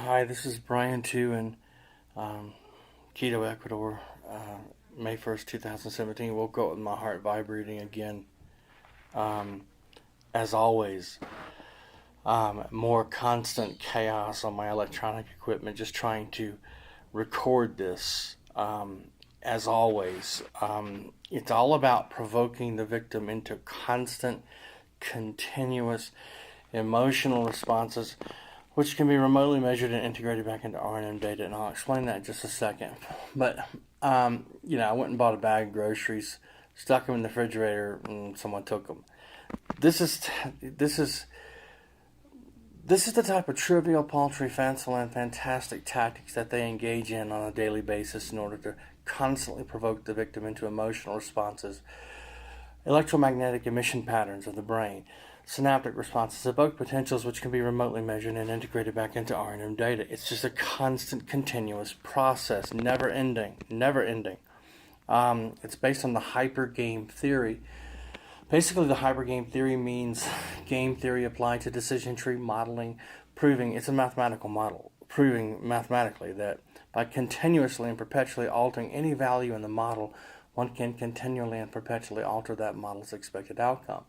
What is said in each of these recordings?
Hi, this is Bryan too in Quito, Ecuador. May 1st, 2017. Woke up with my heart vibrating again. Um, as always, more constant chaos on my electronic equipment, just trying to record this. As always, it's all about provoking the victim into constant, continuous emotional responses, which can be remotely measured and integrated back into R&M data, and I'll explain that in just a second. But, I went and bought a bag of groceries, stuck them in the refrigerator, and someone took them. This is the type of trivial, paltry, fanciful, and fantastic tactics that they engage in on a daily basis in order to constantly provoke the victim into emotional responses, electromagnetic emission patterns of the brain, synaptic responses, evoke potentials which can be remotely measured and integrated back into R&M data. It's just a constant, continuous process, never ending. It's based on the hypergame theory. Basically, the hypergame theory means game theory applied to decision tree modeling, proving it's a mathematical model, proving mathematically that by continuously and perpetually altering any value in the model, one can continually and perpetually alter that model's expected outcome.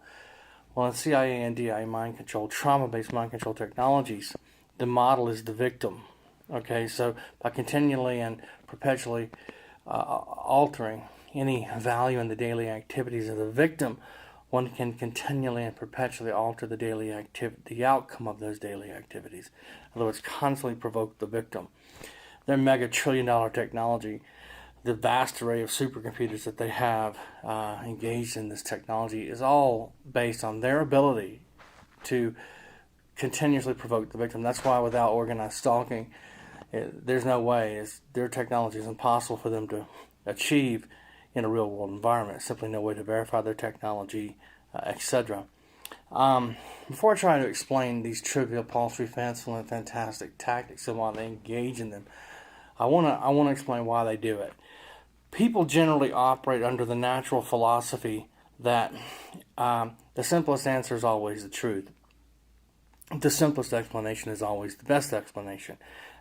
Well, in CIA and DI mind control, trauma-based mind control technologies, the model is the victim. Okay, so by continually and perpetually altering any value in the daily activities of the victim, one can continually and perpetually alter the outcome of those daily activities. In other words, constantly provoke the victim. Their mega-trillion-dollar technology, the vast array of supercomputers that they have engaged in this technology is all based on their ability to continuously provoke the victim. That's why without organized stalking, there's no way. Their technology is impossible for them to achieve in a real-world environment. Simply no way to verify their technology, etc. Before I try to explain these trivial, paltry, fanciful, and fantastic tactics and why they engage in them, I want to explain why they do it. People generally operate under the natural philosophy that the simplest answer is always the truth. The simplest explanation is always the best explanation.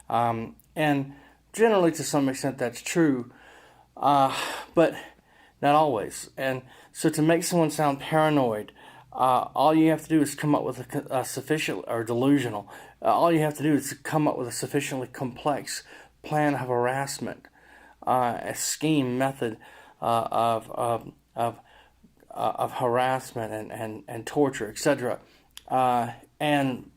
And generally, to some extent, that's true, but not always. And so to make someone sound paranoid, all you have to do is come up with a sufficient, or delusional, all you have to do is come up with a sufficiently complex plan of harassment, a scheme, method of harassment and torture, etc. And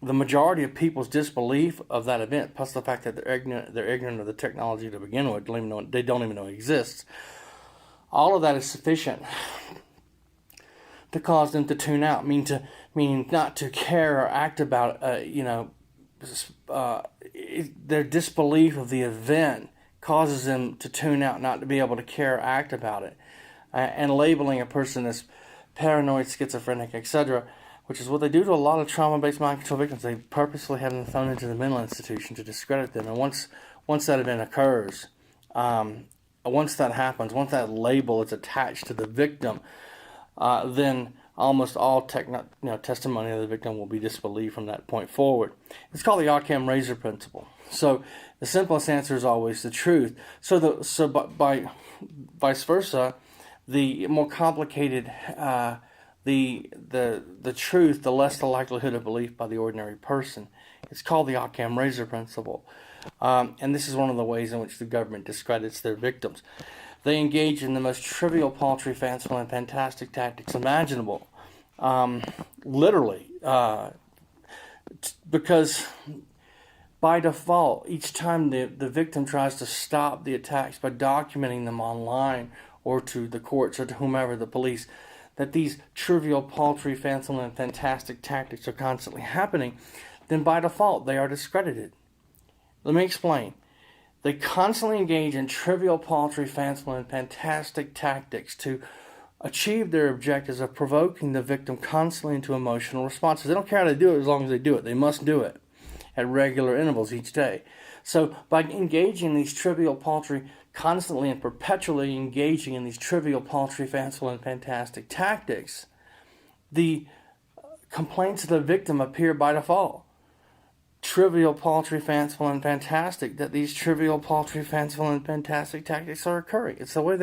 the majority of people's disbelief of that event, plus the fact that they're ignorant of the technology to begin with, they don't even know it exists. All of that is sufficient to cause them to tune out, meaning not to care or act about, their disbelief of the event causes them to tune out, not to be able to care or act about it. And labeling a person as paranoid, schizophrenic, etc., which is what they do to a lot of trauma-based mind control victims. They purposely have them thrown into the mental institution to discredit them. And once that event occurs, once that happens, once that label is attached to the victim, then almost all testimony of the victim will be disbelieved from that point forward. It's called the Occam razor principle. So the simplest answer is always the truth. So by vice versa, the more complicated the truth, the less the likelihood of belief by the ordinary person. It's called the Occam razor principle. And this is one of the ways in which the government discredits their victims. They engage in the most trivial, paltry, fanciful, and fantastic tactics imaginable. Literally. Because by default, each time the victim tries to stop the attacks by documenting them online or to the courts or to whomever, the police, that these trivial, paltry, fanciful, and fantastic tactics are constantly happening, then by default they are discredited. Let me explain. They constantly engage in trivial, paltry, fanciful, and fantastic tactics to achieve their objectives of provoking the victim constantly into emotional responses. They don't care how to do it as long as they do it. They must do it at regular intervals each day. So by engaging in these trivial, paltry, constantly and perpetually engaging in these trivial, paltry, fanciful, and fantastic tactics, the complaints of the victim appear by default. trivial, paltry, fanciful, and fantastic that these trivial, paltry, fanciful, and fantastic tactics are occurring. It's the way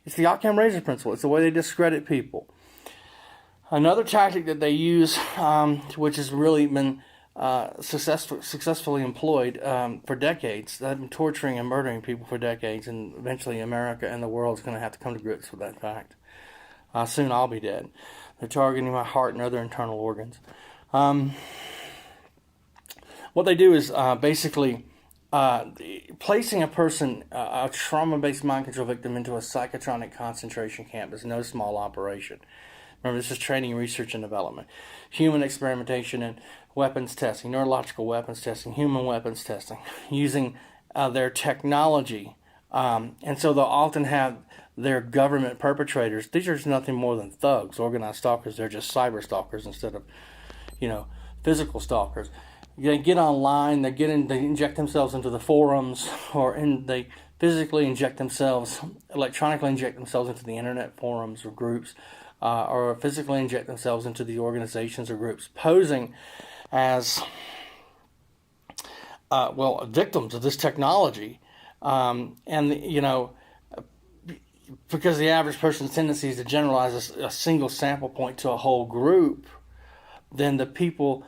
it's the Occam razor principle. It's the way they discredit people. Another tactic that they use, which has really been successfully employed for decades, they've been torturing and murdering people for decades, and eventually America and the world is going to have to come to grips with that fact. Soon I'll be dead. They're targeting my heart and other internal organs. What they do is basically placing a person, a trauma-based mind control victim, into a psychotronic concentration camp is no small operation. Remember, this is training, research, and development. Human experimentation and weapons testing, neurological weapons testing, human weapons testing, using their technology. And so they'll often have their government perpetrators. These are just nothing more than thugs, organized stalkers. They're just cyber stalkers instead of, physical stalkers. They get online, they inject themselves into the forums, they physically electronically inject themselves into the internet forums or groups, or physically inject themselves into the organizations or groups, posing as victims of this technology, because the average person's tendency is to generalize a single sample point to a whole group. Then the people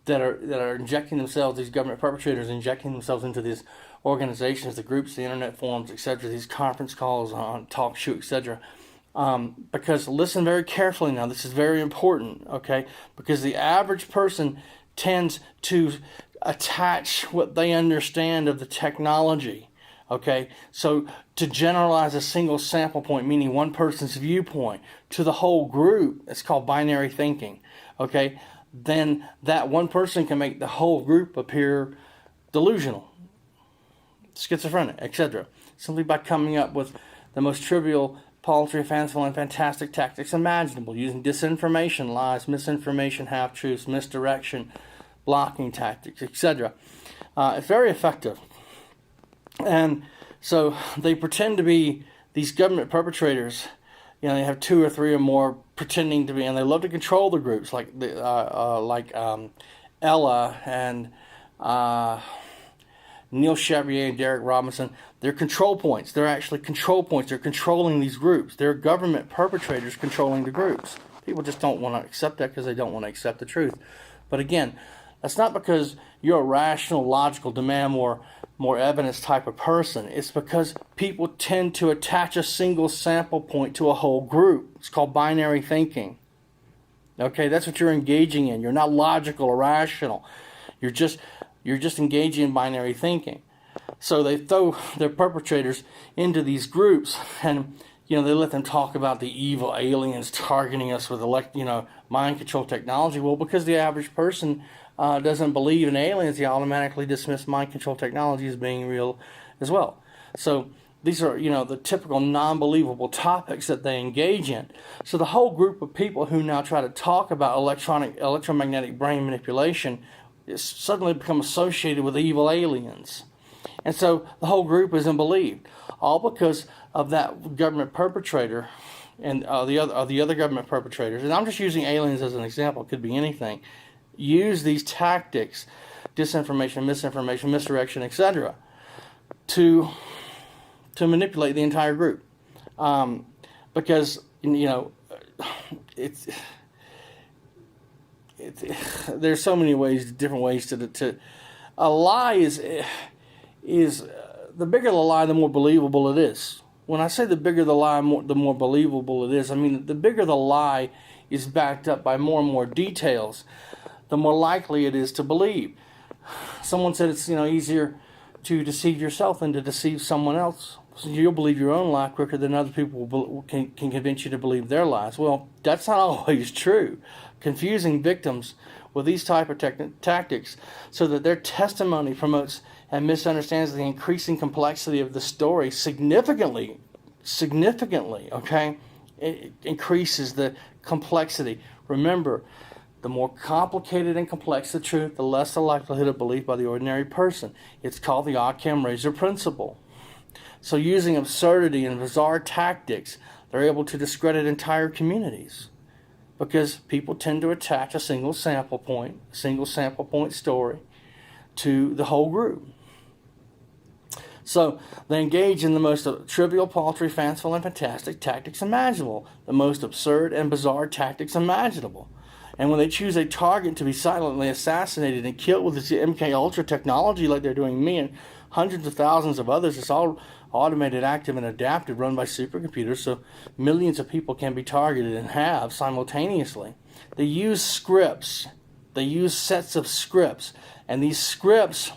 that are injecting themselves, these government perpetrators injecting themselves into these organizations, the groups, the internet forums, etc., these conference calls on talk show, etc. Because listen very carefully now, this is very important, okay? Because the average person tends to attach what they understand of the technology, okay? So to generalize a single sample point, meaning one person's viewpoint, to the whole group, it's called binary thinking, okay? Then that one person can make the whole group appear delusional, schizophrenic, etc. Simply by coming up with the most trivial, paltry, fanciful, and fantastic tactics imaginable, using disinformation, lies, misinformation, half-truths, misdirection, blocking tactics, etc. It's very effective. And so they pretend to be these government perpetrators. They have 2 or 3 or more pretending to be, and they love to control the groups, like Ella and Neil Chevrier and Derek Robinson. They're control points. They're actually control points. They're controlling these groups. They're government perpetrators controlling the groups. People just don't want to accept that because they don't want to accept the truth. But again, that's not because you're a rational, logical, demand more evidence type of person. It's because people tend to attach a single sample point to a whole group. It's called binary thinking. Okay, that's what you're engaging in. You're not logical or rational. You're just engaging in binary thinking. So they throw their perpetrators into these groups, and they let them talk about the evil aliens targeting us with mind control technology. Well, because the average person doesn't believe in aliens, they automatically dismiss mind control technology as being real as well. So these are, the typical non-believable topics that they engage in. So the whole group of people who now try to talk about electromagnetic brain manipulation is suddenly become associated with evil aliens. And so the whole group isn't believed, all because of that government perpetrator and the other government perpetrators. And I'm just using aliens as an example. It could be anything. Use these tactics, disinformation, misinformation, misdirection, etc., to manipulate the entire group, because there's so many different ways to a lie is the bigger the lie, the more believable it is. When I say the bigger the lie, the more believable it is, I mean the bigger the lie is backed up by more and more details, the more likely it is to believe. Someone said it's easier to deceive yourself than to deceive someone else. So you'll believe your own lie quicker than other people can convince you to believe their lies. Well, that's not always true. Confusing victims with these type of tactics so that their testimony promotes and misunderstands the increasing complexity of the story significantly, okay? It increases the complexity. Remember, the more complicated and complex the truth, the less the likelihood of belief by the ordinary person. It's called the Occam razor principle. So using absurdity and bizarre tactics, they're able to discredit entire communities because people tend to attach a single sample point story to the whole group. So they engage in the most trivial, paltry, fanciful, and fantastic tactics imaginable, the most absurd and bizarre tactics imaginable. And when they choose a target to be silently assassinated and killed with this MK Ultra technology like they're doing me and hundreds of thousands of others, it's all automated, active, and adaptive, run by supercomputers, so millions of people can be targeted and have simultaneously. They use scripts. They use sets of scripts. And these scripts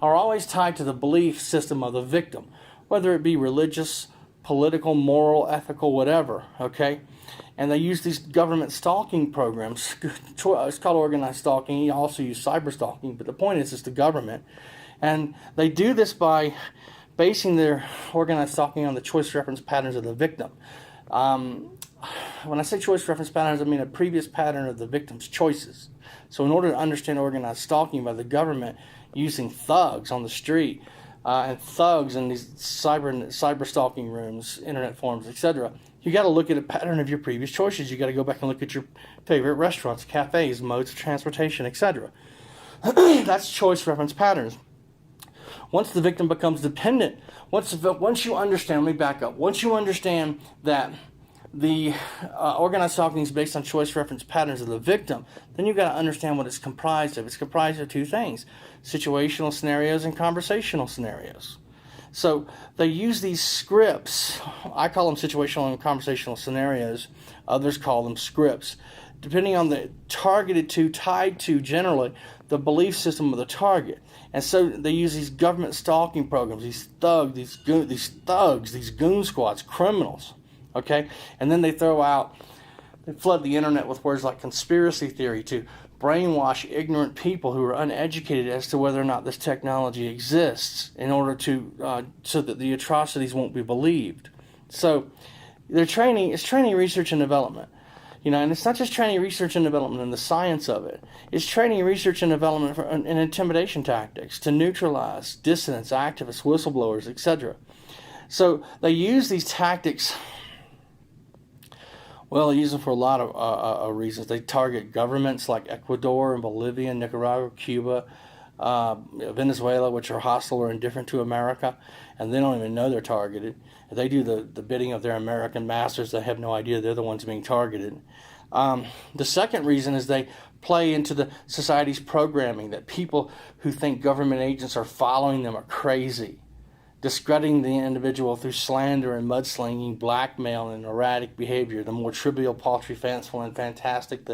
are always tied to the belief system of the victim, whether it be religious, political, moral, ethical, whatever, okay? And they use these government stalking programs. It's called organized stalking. You also use cyber stalking, but the point is it's the government. And they do this by basing their organized stalking on the choice reference patterns of the victim. When I say choice reference patterns, I mean a previous pattern of the victim's choices. So in order to understand organized stalking by the government using thugs on the street, and thugs in these cyber stalking rooms, internet forums, etc., you got to look at a pattern of your previous choices. You got to go back and look at your favorite restaurants, cafes, modes of transportation, etc. That's choice reference patterns. Once the victim becomes dependent, once you understand, let me back up. Once you understand that the organized stalking is based on choice reference patterns of the victim, then you've got to understand what it's comprised of. It's comprised of two things: situational scenarios and conversational scenarios. So they use these scripts. I call them situational and conversational scenarios. Others call them scripts, depending on the tied to generally the belief system of the target. And so they use these government stalking programs, these goon squads, criminals. Okay, and then they flood the internet with words like conspiracy theory to brainwash ignorant people who are uneducated as to whether or not this technology exists, in order to so that the atrocities won't be believed. So it's training, research, and development. And it's not just training, research, and development in the science of it. It's training, research, and development in intimidation tactics to neutralize dissidents, activists, whistleblowers, etc. So they use these tactics. Well, they use them for a lot of reasons. They target governments like Ecuador and Bolivia, Nicaragua, Cuba, Venezuela, which are hostile or indifferent to America, and they don't even know they're targeted. They do the bidding of their American masters. They have no idea they're the ones being targeted. The second reason is they play into the society's programming, that people who think government agents are following them are crazy, discrediting the individual through slander and mudslinging, blackmail, and erratic behavior. The more trivial, paltry, fanciful, and fantastic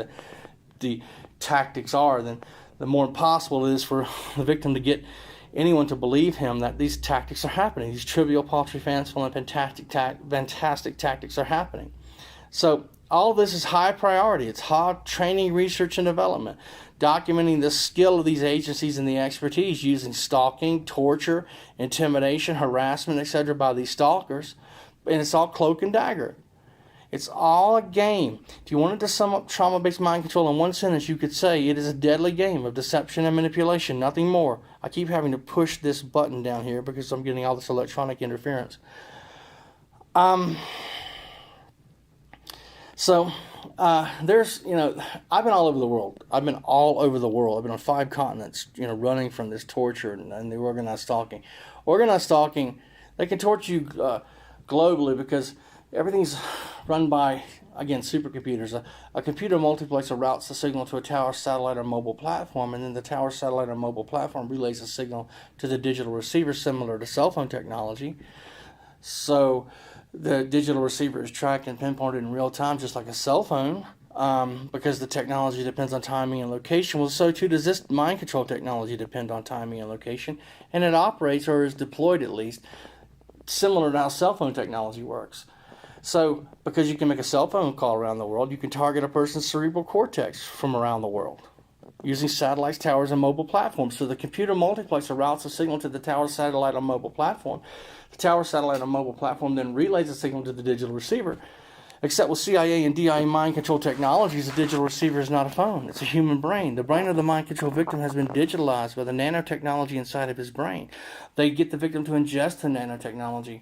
the tactics are, then the more impossible it is for the victim to get anyone to believe him that these tactics are happening. These trivial, paltry, fanciful, and fantastic tactics are happening. So all of this is high priority. It's hard training, research, and development, documenting the skill of these agencies and the expertise using stalking, torture, intimidation, harassment, etc. by these stalkers. And it's all cloak and dagger. It's all a game. If you wanted to sum up trauma-based mind control in one sentence, you could say it is a deadly game of deception and manipulation, nothing more. I keep having to push this button down here because I'm getting all this electronic interference. So there's, I've been all over the world. I've been on 5 continents, running from this torture and the organized stalking. Organized stalking, they can torture you globally because everything's run by, again, supercomputers. A computer multiplexer routes the signal to a tower, satellite, or mobile platform, and then the tower, satellite, or mobile platform relays the signal to the digital receiver, similar to cell phone technology. So the digital receiver is tracked and pinpointed in real time, just like a cell phone, because the technology depends on timing and location. Well, so too does this mind control technology depend on timing and location, and it operates, or is deployed at least, similar to how cell phone technology works. So because you can make a cell phone call around the world, you can target a person's cerebral cortex from around the world using satellites, towers, and mobile platforms. So the computer multiplexer routes a signal to the tower, satellite, or mobile platform. The tower, satellite, or mobile platform then relays the signal to the digital receiver. Except with CIA and DIA mind control technologies, the digital receiver is not a phone. It's a human brain. The brain of the mind control victim has been digitalized by the nanotechnology inside of his brain. They get the victim to ingest the nanotechnology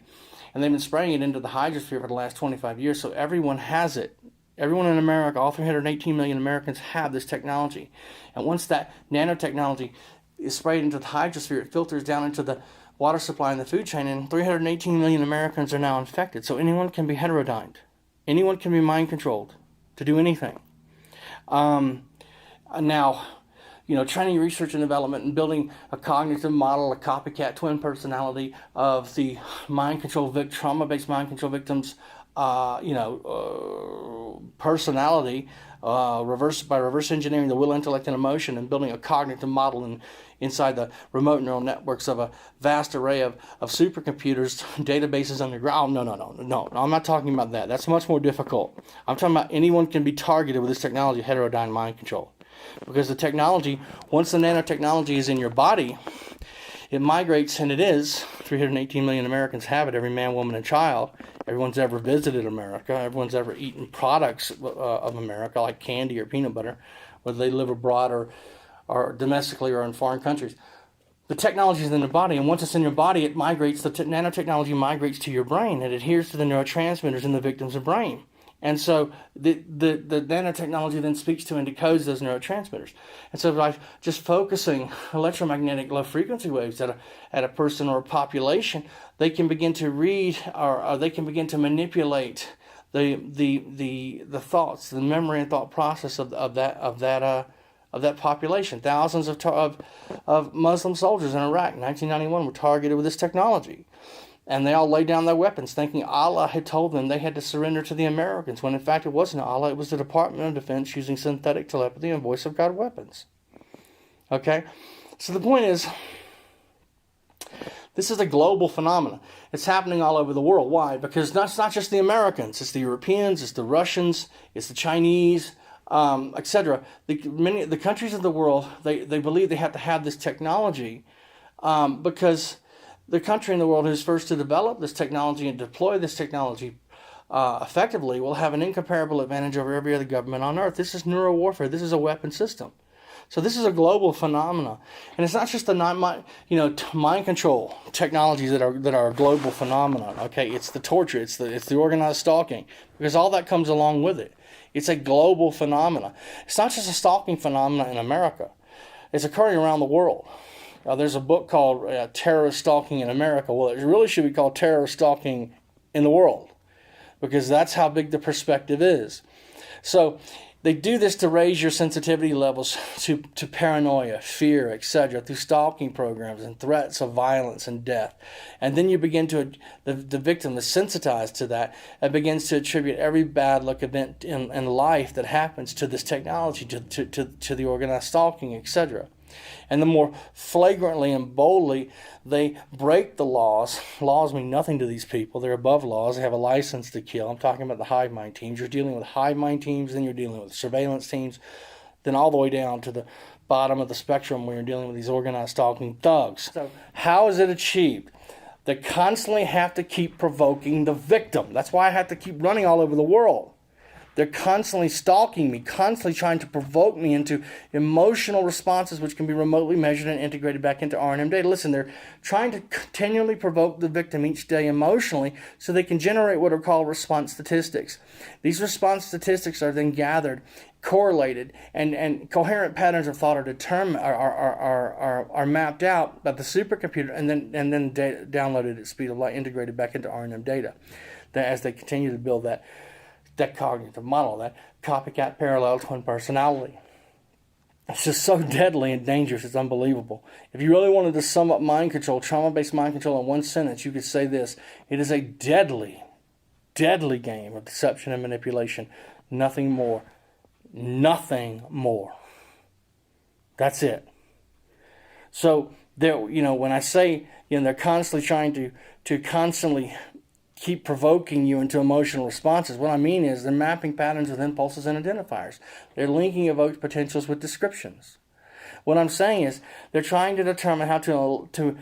And they've been spraying it into the hydrosphere for the last 25 years, so everyone has it. Everyone in America, all 318 million Americans have this technology. And once that nanotechnology is sprayed into the hydrosphere, it filters down into the water supply and the food chain, and 318 million Americans are now infected. So anyone can be heterodyned. Anyone can be mind controlled to do anything. Now, training, research, and development, and building a cognitive model, a copycat twin personality of the mind control trauma-based mind control victims, personality, reverse engineering the will, intellect, and emotion, and building a cognitive model inside the remote neural networks of a vast array of supercomputers, databases underground. No, I'm not talking about that. That's much more difficult. I'm talking about anyone can be targeted with this technology, heterodyne mind control. Because the technology, once the nanotechnology is in your body, it migrates, and it is. 318 million Americans have it, every man, woman, and child. Everyone's ever visited America. Everyone's ever eaten products of America, like candy or peanut butter, whether they live abroad or domestically or in foreign countries. The technology is in the body, and once it's in your body, it migrates. The nanotechnology migrates to your brain. It adheres to the neurotransmitters in the victim's brain. And so the nanotechnology then speaks to and decodes those neurotransmitters. And so by just focusing electromagnetic low frequency waves at a person or a population, they can begin to read or they can begin to manipulate the thoughts, the memory and thought process of that population. Thousands of Muslim soldiers in Iraq in 1991 were targeted with this technology. And they all laid down their weapons, thinking Allah had told them they had to surrender to the Americans, when in fact it wasn't Allah, it was the Department of Defense using synthetic telepathy and voice of God weapons. Okay? So the point is, this is a global phenomenon. It's happening all over the world. Why? Because it's not just the Americans, it's the Europeans, it's the Russians, it's the Chinese, etc. Many of the countries of the world, they believe they have to have this technology because the country in the world who's first to develop this technology and deploy this technology effectively will have an incomparable advantage over every other government on earth. This is neuro warfare. This is a weapon system. So this is a global phenomenon, and it's not just the mind control technologies that are a global phenomenon. Okay, it's the torture, it's the organized stalking, because all that comes along with it. It's a global phenomenon. It's not just a stalking phenomenon in America. It's occurring around the world. There's a book called Terrorist Stalking in America. Well, it really should be called Terrorist Stalking in the World, because that's how big the perspective is. So they do this to raise your sensitivity levels to paranoia, fear, etc., through stalking programs and threats of violence and death. And then you begin to, the victim is sensitized to that and begins to attribute every bad luck event in life that happens to this technology, to the organized stalking, etc. And the more flagrantly and boldly they break the laws mean nothing to these people. They're above laws. They have a license to kill. I'm talking about the hive mind teams. You're dealing with hive mind teams, then you're dealing with surveillance teams, then all the way down to the bottom of the spectrum where you're dealing with these organized stalking thugs. So how is it achieved? They constantly have to keep provoking the victim. That's why I have to keep running all over the world. They're constantly stalking me, constantly trying to provoke me into emotional responses which can be remotely measured and integrated back into R&M data. Listen, they're trying to continually provoke the victim each day emotionally so they can generate what are called response statistics. These response statistics are then gathered, correlated, and coherent patterns of thought are determined, are mapped out by the supercomputer and then downloaded at speed of light, integrated back into R&M data. As they continue to build that cognitive model, that copycat parallel twin personality. It's just so deadly and dangerous, it's unbelievable. If you really wanted to sum up mind control, trauma-based mind control in one sentence, you could say this: it is a deadly, deadly game of deception and manipulation. Nothing more. Nothing more. That's it. So, when I say, they're constantly trying to constantly keep provoking you into emotional responses, what I mean is they're mapping patterns with impulses and identifiers. They're linking evoked potentials with descriptions. What I'm saying is they're trying to determine how to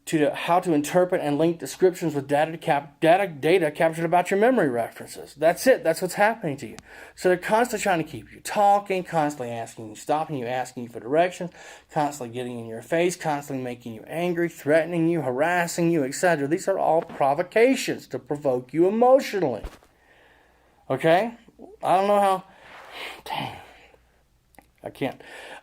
to how to interpret and link descriptions with data captured about your memory references. That's it. That's what's happening to you. So they're constantly trying to keep you talking, constantly asking you, stopping you, asking you for directions, constantly getting in your face, constantly making you angry, threatening you, harassing you, etc. These are all provocations to provoke you emotionally. Okay? I don't know how... Dang.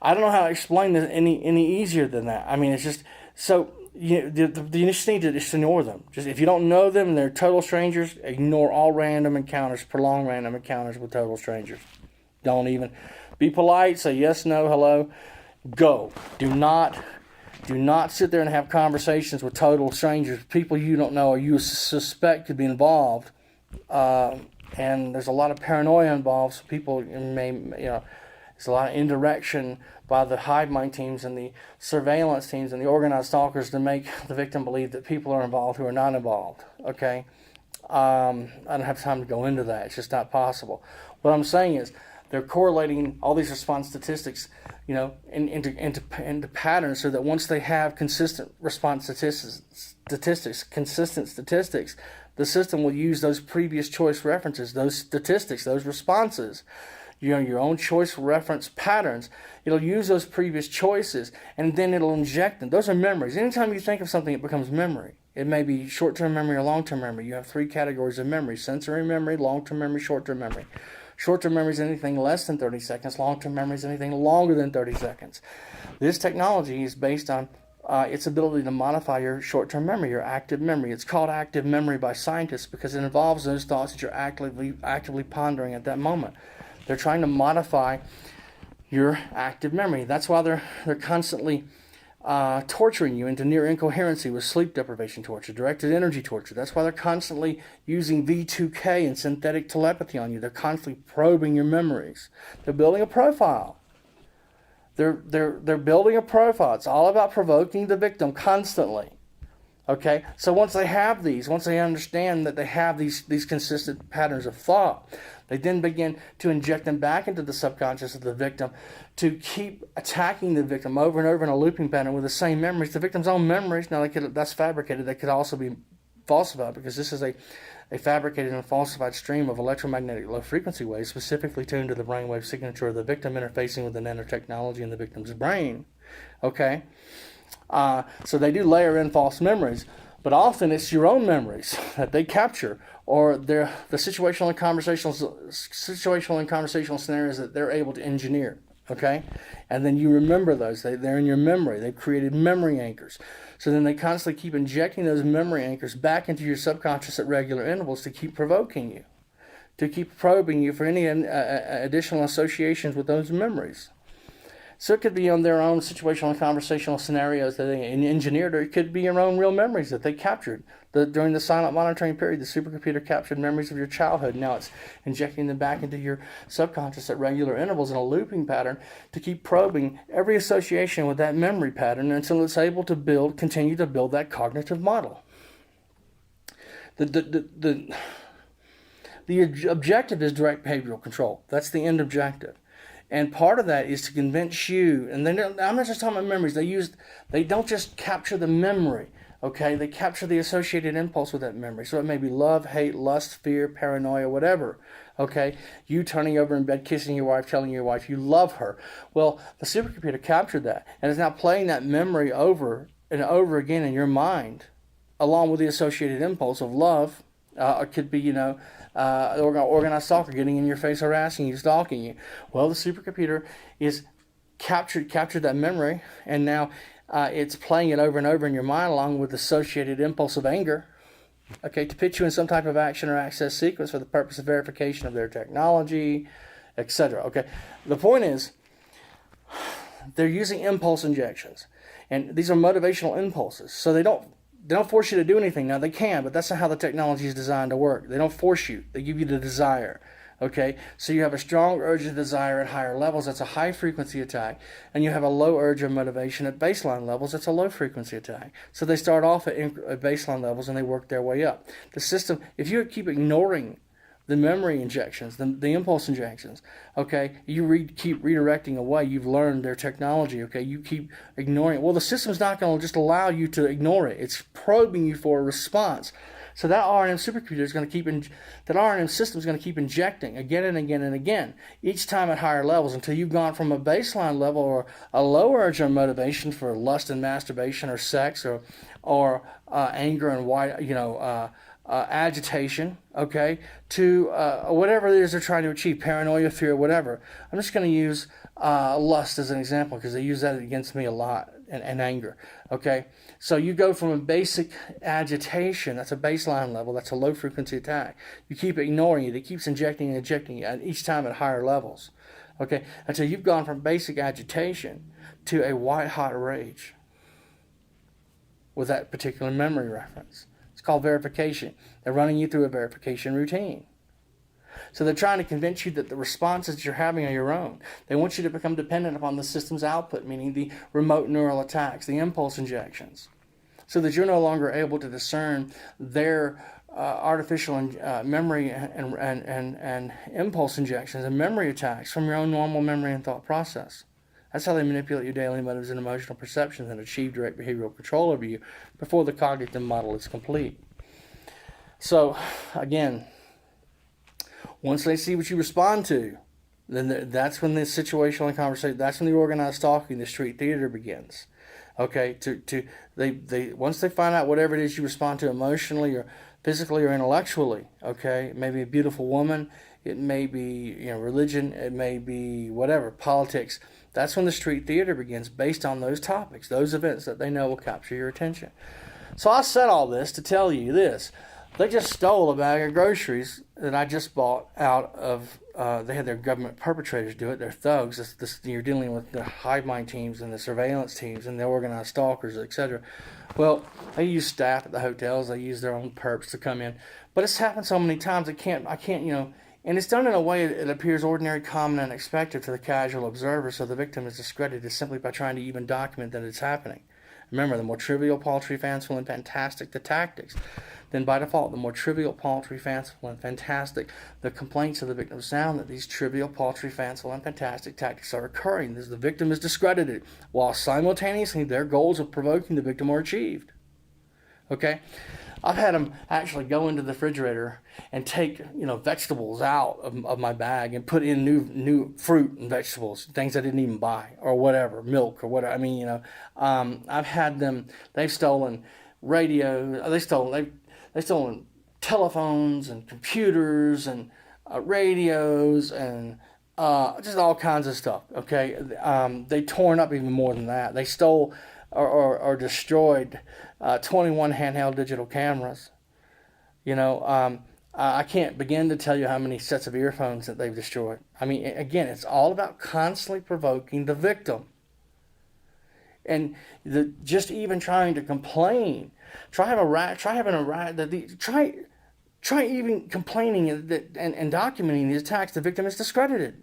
I don't know how to explain this any easier than that. I mean, it's just... So... You just need to just ignore them. Just if you don't know them, they're total strangers. Ignore all random encounters, prolonged random encounters with total strangers. Don't even be polite. Say yes, no, hello. Go. Do not sit there and have conversations with total strangers, people you don't know or you suspect could be involved. And there's a lot of paranoia involved. So people there's a lot of indirection by the hive mind teams and the surveillance teams and the organized stalkers to make the victim believe that people are involved who are not involved. Okay? I don't have time to go into that. It's just not possible. What I'm saying is they're correlating all these response statistics, into patterns so that once they have consistent response consistent statistics, the system will use those previous choice references, those statistics, those responses, your own choice reference patterns. It'll use those previous choices, and then it'll inject them. Those are memories. Anytime you think of something, it becomes memory. It may be short-term memory or long-term memory. You have 3 categories of memory: sensory memory, long-term memory, short-term memory. Short-term memory is anything less than 30 seconds. Long-term memory is anything longer than 30 seconds. This technology is based on its ability to modify your short-term memory, your active memory. It's called active memory by scientists because it involves those thoughts that you're actively pondering at that moment. They're trying to modify your active memory. That's why they're constantly torturing you into near incoherency with sleep deprivation torture, directed energy torture. That's why they're constantly using V2K and synthetic telepathy on you. They're constantly probing your memories. They're building a profile. They're building a profile. It's all about provoking the victim constantly. Okay, so once they understand that they have these consistent patterns of thought, they then begin to inject them back into the subconscious of the victim to keep attacking the victim over and over in a looping pattern with the same memories, the victim's own memories. Now, that's fabricated. That could also be falsified because this is a fabricated and falsified stream of electromagnetic low-frequency waves specifically tuned to the brainwave signature of the victim interfacing with the nanotechnology in the victim's brain. Okay? So they do layer in false memories, but often it's your own memories that they capture, or the situational and conversational scenarios that they're able to engineer. Okay, and then you remember those. They're in your memory. They've created memory anchors. So then they constantly keep injecting those memory anchors back into your subconscious at regular intervals to keep provoking you, to keep probing you for any additional associations with those memories. So it could be on their own situational and conversational scenarios that they engineered, or it could be your own real memories that they captured. During the silent monitoring period, the supercomputer captured memories of your childhood. Now it's injecting them back into your subconscious at regular intervals in a looping pattern to keep probing every association with that memory pattern until it's able to continue to build that cognitive model. The objective is direct behavioral control. That's the end objective. And part of that is to convince you, and I'm not just talking about memories, they don't just capture the memory, okay? They capture the associated impulse with that memory. So it may be love, hate, lust, fear, paranoia, whatever, okay? You turning over in bed, kissing your wife, telling your wife you love her. Well, the supercomputer captured that, and is now playing that memory over and over again in your mind, along with the associated impulse of love. It could be, organized stalker getting in your face, harassing you, stalking you. Well, the supercomputer is captured that memory, and now it's playing it over and over in your mind along with the associated impulse of anger, okay, to put you in some type of action or access sequence for the purpose of verification of their technology, etc. Okay, the point is they're using impulse injections, and these are motivational impulses, so they don't force you to do anything. Now, they can, but that's not how the technology is designed to work. They don't force you. They give you the desire, okay? So you have a strong urge of desire at higher levels. That's a high-frequency attack. And you have a low urge of motivation at baseline levels. That's a low-frequency attack. So they start off at baseline levels, and they work their way up. The system, if you keep ignoring the memory injections, the impulse injections. Okay, you keep redirecting away. You've learned their technology. Okay, you keep ignoring it. Well, the system's not going to just allow you to ignore it. It's probing you for a response. So that RNM supercomputer is going to that RNM system is going to keep injecting again and again and again, each time at higher levels until you've gone from a baseline level or a lower urge or motivation for lust and masturbation or sex or anger and agitation, okay, to whatever it is they're trying to achieve, paranoia, fear, whatever. I'm just going to use lust as an example because they use that against me a lot, and anger, okay? So you go from a basic agitation, that's a baseline level, that's a low frequency attack. You keep ignoring it, it keeps injecting and injecting each time at higher levels, okay, until you've gone from basic agitation to a white hot rage with that particular memory reference. It's called verification. They're running you through a verification routine. So they're trying to convince you that the responses that you're having are your own. They want you to become dependent upon the system's output, meaning the remote neural attacks, the impulse injections, so that you're no longer able to discern their artificial memory and impulse injections and memory attacks from your own normal memory and thought process. That's how they manipulate your daily motives and emotional perceptions and achieve direct behavioral control over you before the cognitive model is complete. So, again, once they see what you respond to, then that's when the situational conversation, that's when the organized stalking, the street theater begins. Okay, they once they find out whatever it is you respond to emotionally or physically or intellectually, okay, it may be a beautiful woman, it may be religion, it may be whatever, politics. That's when the street theater begins based on those topics, those events that they know will capture your attention. So I said all this to tell you this. They just stole a bag of groceries that I just bought out of, they had their government perpetrators do it. They're thugs. You're dealing with the hive mind teams and the surveillance teams and the organized stalkers, etc. Well, they use staff at the hotels. They use their own perps to come in. But it's happened so many times, I can't, and it's done in a way that appears ordinary, common, and expected to the casual observer, so the victim is discredited simply by trying to even document that it's happening. Remember, the more trivial, paltry, fanciful, and fantastic the tactics, then by default, the more trivial, paltry, fanciful, and fantastic the complaints of the victim sound that these trivial, paltry, fanciful, and fantastic tactics are occurring. The victim is discredited, while simultaneously their goals of provoking the victim are achieved. Okay? I've had them actually go into the refrigerator and take, vegetables out of my bag and put in new fruit and vegetables, things I didn't even buy or whatever, milk or whatever. I've had them. They've stolen radio. They've stolen telephones and computers and radios and just all kinds of stuff. Okay, they torn up even more than that. They stole or destroyed 21 handheld digital cameras. I can't begin to tell you how many sets of earphones that they've destroyed. Again, it's all about constantly provoking the victim. And just even trying to complain. Try even complaining that and documenting the attacks. The victim is discredited.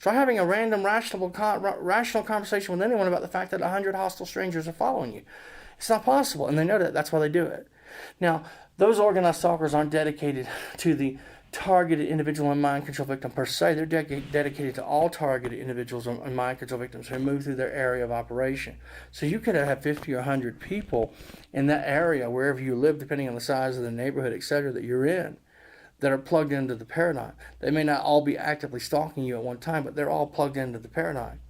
Try having a random rational conversation with anyone about the fact that 100 hostile strangers are following you. It's not possible, and they know that. That's why they do it. Now, those organized stalkers aren't dedicated to the targeted individual and mind control victim per se. They're dedicated to all targeted individuals and mind control victims who move through their area of operation. So you could have 50 or 100 people in that area, wherever you live, depending on the size of the neighborhood, etc., that you're in, that are plugged into the paradigm. They may not all be actively stalking you at one time, but they're all plugged into the paradigm.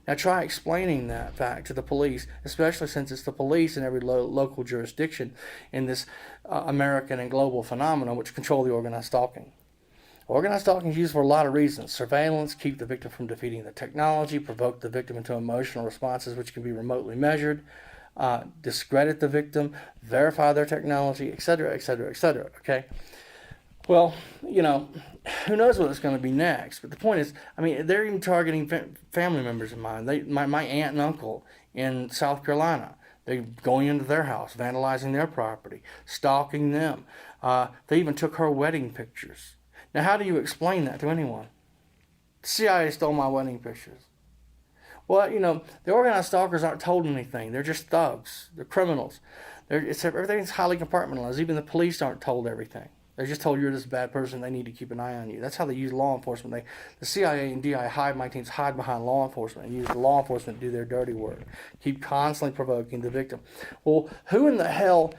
Now try explaining that fact to the police, especially since it's the police in every local jurisdiction in this American and global phenomenon which control the organized stalking. Organized stalking is used for a lot of reasons. Surveillance, keep the victim from defeating the technology, provoke the victim into emotional responses which can be remotely measured, discredit the victim, verify their technology, etc., etc., etc., okay? Well, who knows what it's going to be next? But the point is, they're even targeting family members of mine. My aunt and uncle in South Carolina, they're going into their house, vandalizing their property, stalking them. They even took her wedding pictures. Now, how do you explain that to anyone? The CIA stole my wedding pictures. Well, the organized stalkers aren't told anything. They're just thugs. They're criminals. Everything's highly compartmentalized. Even the police aren't told everything. They just told you're this bad person. They need to keep an eye on you. That's how they use law enforcement. The CIA and DI hide my teams hide behind law enforcement and use the law enforcement to do their dirty work. Keep constantly provoking the victim. Well, who in the hell,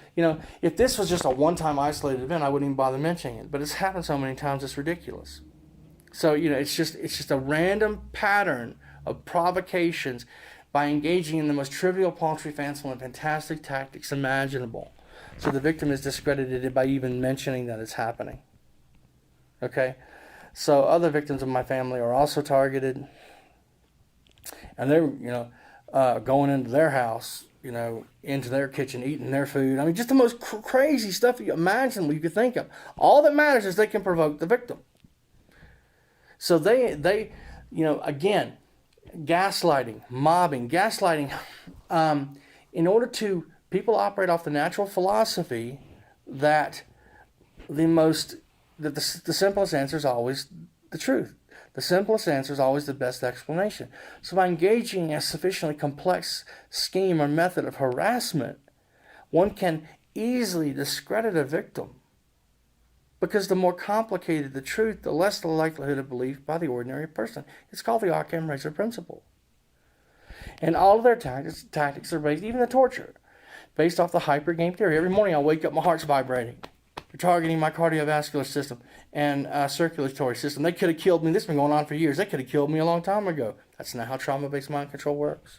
if this was just a one-time isolated event, I wouldn't even bother mentioning it. But it's happened so many times, it's ridiculous. So, it's just a random pattern of provocations by engaging in the most trivial, paltry, fanciful, and fantastic tactics imaginable. So the victim is discredited by even mentioning that it's happening. Okay? So other victims of my family are also targeted. And they're, going into their house, into their kitchen, eating their food. I mean, just the most crazy stuff you imagine, you could think of. All that matters is they can provoke the victim. So they again, gaslighting, mobbing, people operate off the natural philosophy that the simplest answer is always the truth. The simplest answer is always the best explanation. So by engaging in a sufficiently complex scheme or method of harassment, one can easily discredit a victim. Because the more complicated the truth, the less the likelihood of belief by the ordinary person. It's called the Occam razor principle. And all of their tactics are based, even the torture, based off the hyper game theory. Every morning I wake up, my heart's vibrating. They're targeting my cardiovascular system and circulatory system. They could have killed me. This has been going on for years. They could have killed me a long time ago. That's not how trauma-based mind control works.